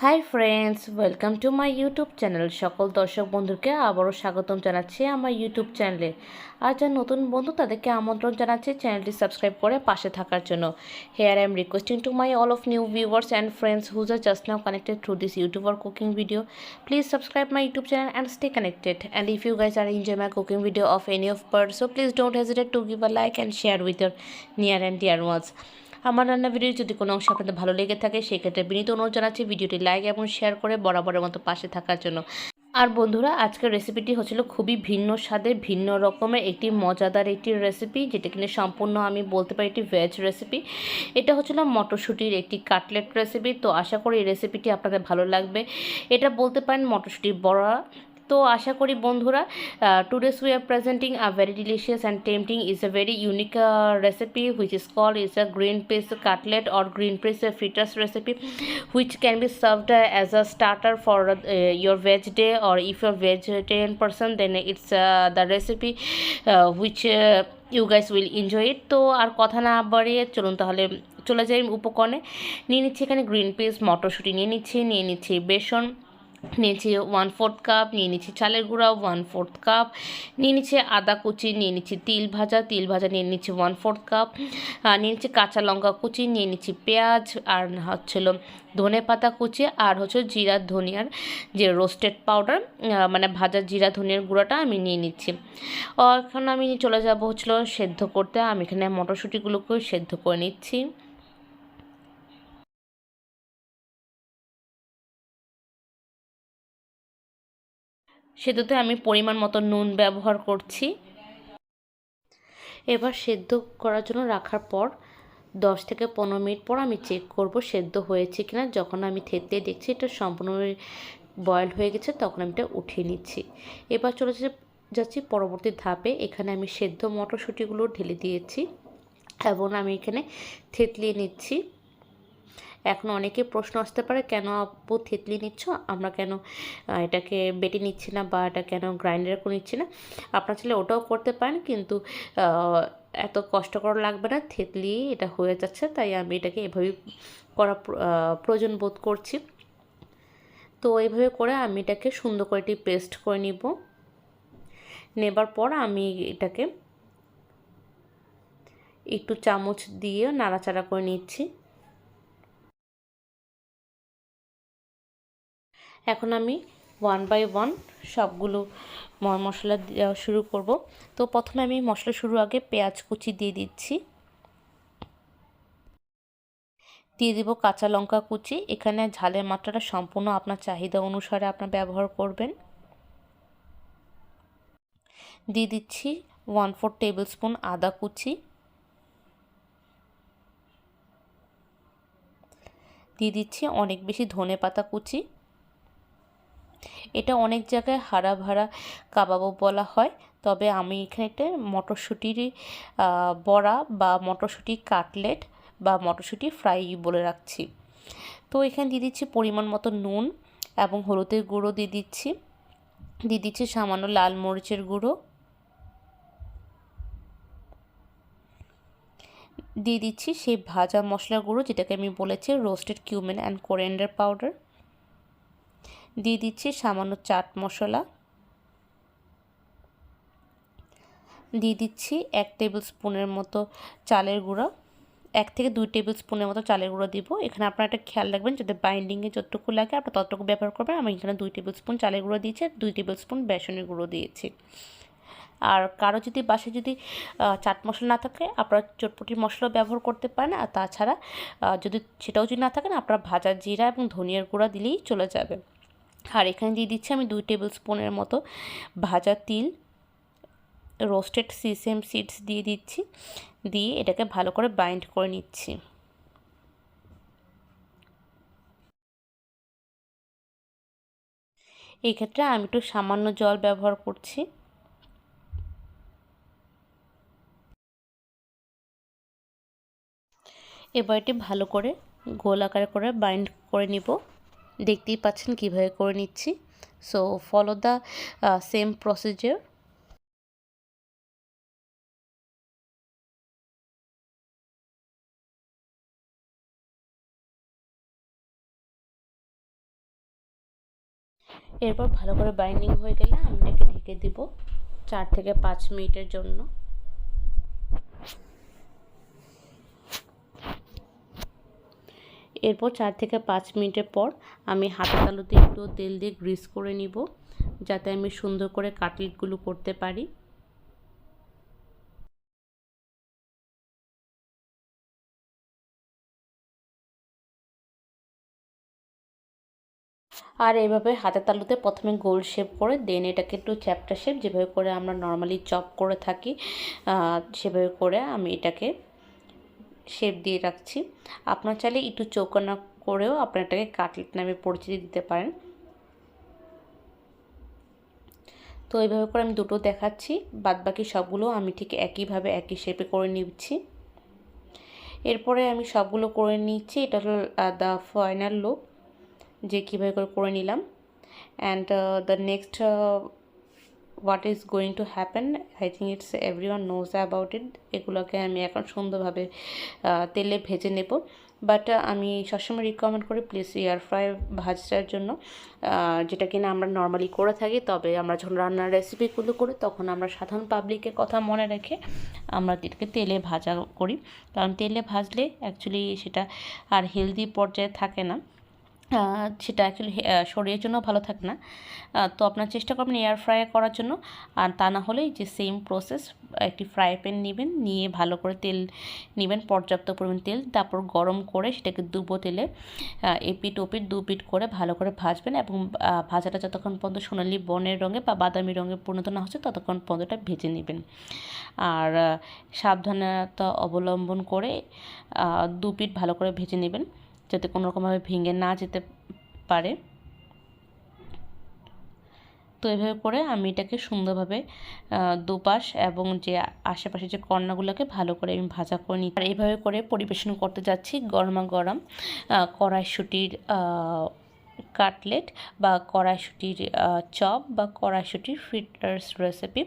Hi friends, welcome to my YouTube channel. সকল দর্শক বন্ধুকে আবারও স্বাগতম জানাচ্ছি আমার ইউটিউব চ্যানেলে। আর যারা নতুন বন্ধু তাদেরকে আমন্ত্রণ জানাচ্ছি চ্যানেলটি সাবস্ক্রাইব করে পাশে থাকার জন্য। Here I am requesting to my all of new viewers and friends whose are just now connected through this YouTube or cooking video. Please subscribe my YouTube channel and stay connected. And if you guys are enjoy my cooking video of any of part, so please don't hesitate to give a like and share with your near and dear ones. আমার রান্না video যদি কোনো অংশ আপনাদের ভালো লেগে থাকে সেক্ষেত্রে বিনীত অনুরোধ জানাচ্ছি ভিডিওটি লাইক এবং শেয়ার করে বরাবরের মতো পাশে থাকার জন্য। আর বন্ধুরা, আজকের রেসিপিটি হচ্ছিল খুবই ভিন্ন স্বাদের ভিন্ন রকমের একটি মজাদার একটি রেসিপি, যেটা কিনা সম্পূর্ণ আমি বলতে পারি একটি ভেজ রেসিপি। এটা হচ্ছিল মটরশুঁটির একটি কাটলেট রেসিপি। তো আশা করি এই রেসিপিটি আপনাদের ভালো লাগবে। এটা বলতে পারেন মটরশুঁটির বড়া। তো আশা করি বন্ধুরা, today's we are presenting a very delicious and tempting is a very unique recipe which is called is a green peas cutlet or green peas fritters recipe, which can be served as a starter for your veg day, or if you're vegetarian person then it's the recipe which you guys will enjoy it. তো আর কথা না বাড়িয়ে চলুন তাহলে চলে যাই উপকরণে। নিয়ে নিচ্ছি এখানে গ্রিন পিস, মটরশুঁটি নিয়ে নিচ্ছি বেসন, নিয়েছি 1/4 কাপ, নিয়ে নিচ্ছি চালের গুঁড়া 1/4 কাপ, নিয়ে নিচ্ছি আদা কুচি, নিয়ে নিচ্ছি তিল ভাজা নিয়ে নিচ্ছি 1/4 কাপ, নিয়ে নিচ্ছি কাঁচা লঙ্কা কুচি, নিয়ে নিচ্ছি পেঁয়াজ, আর হচ্ছিল ধনে পাতা কুচি, আর হচ্ছে জিরা ধনিয়ার যে রোস্টেড পাউডার, মানে ভাজা জিরা ধনিয়ার গুঁড়াটা আমি নিয়ে নিচ্ছি। এখন আমি চলে যাব হচ্ছিল সেদ্ধ করতে। আমি এখানে মটরশুঁটিগুলোকেও সেদ্ধ করে নিচ্ছি। সেদ্ধতে আমি পরিমাণ মতো নুন ব্যবহার করছি। এবার সেদ্ধ করার জন্য রাখার পর 10 থেকে 15 মিনিট পর আমি চেক করব সেদ্ধ হয়েছে কিনা। যখন আমি থেতলে দেখছি এটা সম্পূর্ণ বয়েল হয়ে গেছে, তখন আমি এটা উঠিয়ে নিচ্ছি। এবার চলে যাচ্ছি পরবর্তী ধাপে। এখানে আমি সেদ্ধ মটরশুঁটিগুলো ঢেলে দিয়েছি এবং আমি এখানে থেতলিয়ে নিচ্ছি। এখন অনেকে প্রশ্ন আসতে পারে, কেন আপু থেতলি নিচ্ছ, আমরা কেন এটাকে বেটে নিচ্ছি না বা এটা কেন গ্রাইন্ডারে করে নিচ্ছি না। আপনার ছেলে ওটাও করতে পারেন, কিন্তু এত কষ্টকর লাগবে না, থেতলি এটা হয়ে যাচ্ছে, তাই আমি এটাকে এভাবেই করা প্রয়োজন বোধ করছি। তো এইভাবে করে আমি এটাকে সুন্দর করে একটি পেস্ট করে নিব। নেবার পর আমি এটাকে একটু চামচ দিয়ে নাড়াচাড়া করে নিচ্ছি। এখন আমি 1 বাই 1 সবগুলো মশলা দেওয়া শুরু করব। তো প্রথমে আমি মশলা শুরু আগে পেঁয়াজ কুচি দিয়ে দিচ্ছি, দিয়ে দিব কাঁচা লঙ্কা কুচি। এখানে ঝালের মাত্রাটা সম্পূর্ণ আপনার চাহিদা অনুসারে আপনার ব্যবহার করবেন। দিয়ে দিচ্ছি 1/4 টেবিল স্পুন আদা কুচি, দিয়ে দিচ্ছি অনেক বেশি ধনে পাতা কুচি। এটা অনেক জায়গায় হারা ভাড়া কাবাবও বলা হয়, তবে আমি এখানে একটা মটরশুঁটির বড়া বা মটরশুঁটি কাটলেট বা মটরশুঁটি ফ্রাই বলে রাখছি। তো এখানে দিয়ে দিচ্ছি পরিমাণ মতো নুন এবং হলুদের গুঁড়ো দিয়ে দিচ্ছি সামান্য লাল মরিচের গুঁড়ো, দিয়ে দিচ্ছি সেই ভাজা মশলার গুঁড়ো যেটাকে আমি বলেছি roasted cumin and coriander powder, দিয়ে দিচ্ছি সামান্য চাট মশলা, দিয়ে দিচ্ছি 1 টেবিল স্পুনের মতো চালের গুঁড়া, 1 থেকে 2 টেবিল স্পুনের মতো চালের গুঁড়ো দিব। এখানে আপনারা একটা খেয়াল রাখবেন, যাতে বাইন্ডিংয়ে যতটুকু লাগে আপনারা ততটুকু ব্যবহার করবেন। আমি এখানে 2 টেবিল স্পুন চালের গুঁড়ো দিয়েছি, 2 টেবিল স্পুন বেসনের গুঁড়ো দিয়েছি। আর কারো যদি বাসায় যদি চাট মশলা না থাকে আপনারা চটপটি মশলা ব্যবহার করতে পারেন। আর তাছাড়া যদি সেটাও যদি না থাকে না, আপনারা ভাজা জিরা এবং ধনিয়ার গুঁড়া দিলেই চলে যাবে। আর এখানে দিয়ে দিচ্ছি আমি 2 টেবিল স্পুনের মতো ভাজা তিল, রোস্টেড সিসেম সিডস দিয়ে দিচ্ছি, দিয়ে এটাকে ভালো করে বাইন্ড করে নিচ্ছি। এই ক্ষেত্রে আমি একটু সামান্য জল ব্যবহার করছি। এবার এটি ভালো করে গোল আকারে করে বাইন্ড করে নিব। দেখতেই পাচ্ছেন কীভাবে করে নিচ্ছি। So follow the same procedure. এরপর ভালো করে বাইন্ডিং হয়ে গেলে আমি এটাকে ঢেকে দিব 4 থেকে 5 মিনিটের জন্য। এরপর 4 থেকে 5 মিনিটের পর আমি হাতের তালুতে একটু তেল দিয়ে গ্রিস করে নিব, যাতে আমি সুন্দর করে কাটলেটগুলো করতে পারি। আর এইভাবে হাতের তালুতে প্রথমে গোল শেপ করে দেন এটাকে একটু চ্যাপ্টা শেপ, যেভাবে করে আমরা নর্মালি চপ করে থাকি সেভাবে করে আমি এটাকে শেপ দিয়ে রাখছি। আপনার চাইলে একটু চৌকোনা করেও আপনার এটাকে কাটলেট নামে পরিচিতি দিতে পারেন। তো এইভাবে করে আমি দুটো দেখাচ্ছি, বাদবাকি সবগুলো আমি ঠিক একইভাবে একই শেপে করে নিচ্ছি। এরপরে আমি সবগুলো করে নিচ্ছি। এটা হলো দ্য ফাইনাল লুক, যে কীভাবে করে নিলাম। And the next what is going to happen, I think it's everyone knows about it. এগুলোকে আমি এখন সুন্দরভাবে তেলে ভেজে নেব। বাট আমি সবসময় রিকমেন্ড করি প্লিজ এয়ার ফ্রাই ভাজার জন্য, যেটা কিনা আমরা নর্মালি করে থাকি। তবে আমরা যখন রান্নার রেসিপিগুলো করি তখন আমরা সাধারণ পাবলিকের কথা মনে রেখে আমরা এটাকে তেলে ভাজা করি, কারণ তেলে ভাজলে অ্যাকচুয়ালি সেটা আর হেলদি পর্যায়ে থাকে না, সেটা অ্যাকচুয়ালি শরীরের জন্য ভালো থাকে না। তো আপনার চেষ্টা করবেন এয়ার ফ্রাই করার জন্য। আর তা না হলে যে সেম প্রসেস, একটি ফ্রাই প্যান নেবেন, নিয়ে ভালো করে তেল নেবেন, পর্যাপ্ত পরিমাণ তেল, তারপর গরম করে সেটাকে ডুবো তেলে এপিট ওপিট দুপিট করে ভালো করে ভাজবেন। এবং ভাজাটা যতক্ষণ পর্যন্ত সোনালি বর্ণের রঙে বা বাদামি রঙে পরিণত না হচ্ছে ততক্ষণ পর্যন্ত ভেজে নেবেন। আর সাবধানতা অবলম্বন করে দুপিট ভালো করে ভেজে নেবেন, যাতে কোনো রকমভাবে ভেঙে না যেতে পারে। তো এভাবে করে আমি এটাকে সুন্দরভাবে দুপাশ এবং যে আশেপাশে যে কর্নারগুলোকে ভালো করে আমি ভাজা করে নিই। আর এইভাবে করে পরিবেশন করতে যাচ্ছি গরমা গরম কড়াইশুঁটির কাটলেট বা কড়াইশুঁটির চপ বা কড়াইশুঁটির ফ্রিটার্স রেসিপি।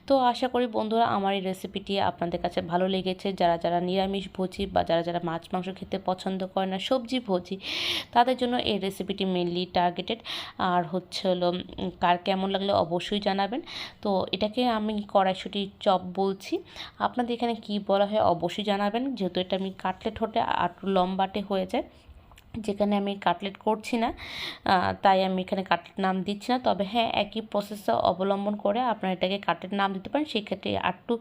তো আশা করি বন্ধুরা আমার এই রেসিপিটি আপনাদের কাছে ভালো লেগেছে। যারা যারা নিরামিষ ভোজি বা যারা যারা মাছ মাংস খেতে পছন্দ করে না, সবজি ভোজি, তাদের জন্য এই রেসিপিটি মেনলি টার্গেটেড। আর হচ্ছে হলো কার কেমন লাগলে অবশ্যই জানাবেন। তো এটাকে আমি কড়াইশুঁটির চপ বলছি, আপনাদের এখানে কি বলা হয় অবশ্যই জানাবেন। যেহেতু এটা আমি কাটলেট হতে একটু লম্বাটে হয়ে যায়, যেখানে আমি কাটলেট করছি না, তাই আমি এখানে কাটলেট নাম দিচ্ছি না। তবে হ্যাঁ, একই প্রসেস অবলম্বন করে আপনারা এটাকে কাটলেট নাম দিতে পারেন, সেক্ষেত্রে একটু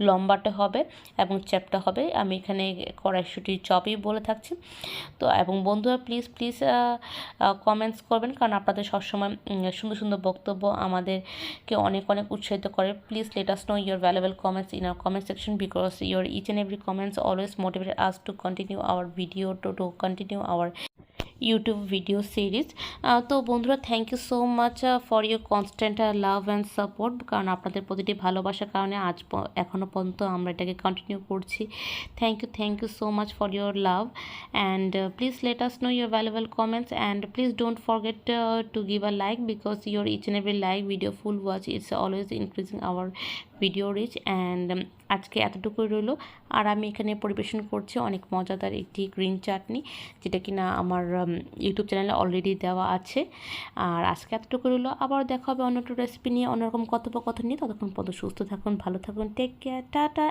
লম্বাটে হবে এবং চ্যাপ্টা হবে। আমি এখানে কড়াইশুঁটির চপই বলে থাকছি। তো এবং বন্ধুরা প্লিজ প্লিজ কমেন্টস করবেন, কারণ আপনাদের সবসময় সুন্দর সুন্দর বক্তব্য আমাদেরকে অনেক অনেক উৎসাহিত করে। Please let us know your valuable comments in our comment section, because your each and every comments always motivated us to continue our video, to continue our YouTube video series. তো বন্ধুরা thank you so much for your constant love and support, কারণ আপনাদের প্রতিটি ভালোবাসার কারণে এখনও পর্যন্ত আমরা এটাকে কন্টিনিউ করছি। Thank you so much for your love, and please let us know your valuable comments, and please don't forget to give a like, because your each and every like video full watch it's always increasing our video reach. And আজকে এতটুকুই রইল। আর আমি এখানে পরিবেশন করছি অনেক মজাদার একটি গ্রিন চাটনি, যেটা কিনা আমার ইউটিউব চ্যানেলে অলরেডি দেওয়া আছে। আর আজকে এতটুকু রইল, আবার দেখা হবে অন্য একটা রেসিপি নিয়ে, অন্যরকম কথোপকথন নিয়ে। ততক্ষণ পর্যন্ত সুস্থ থাকুন, ভালো থাকুন, টেক কেয়ার, টাটা।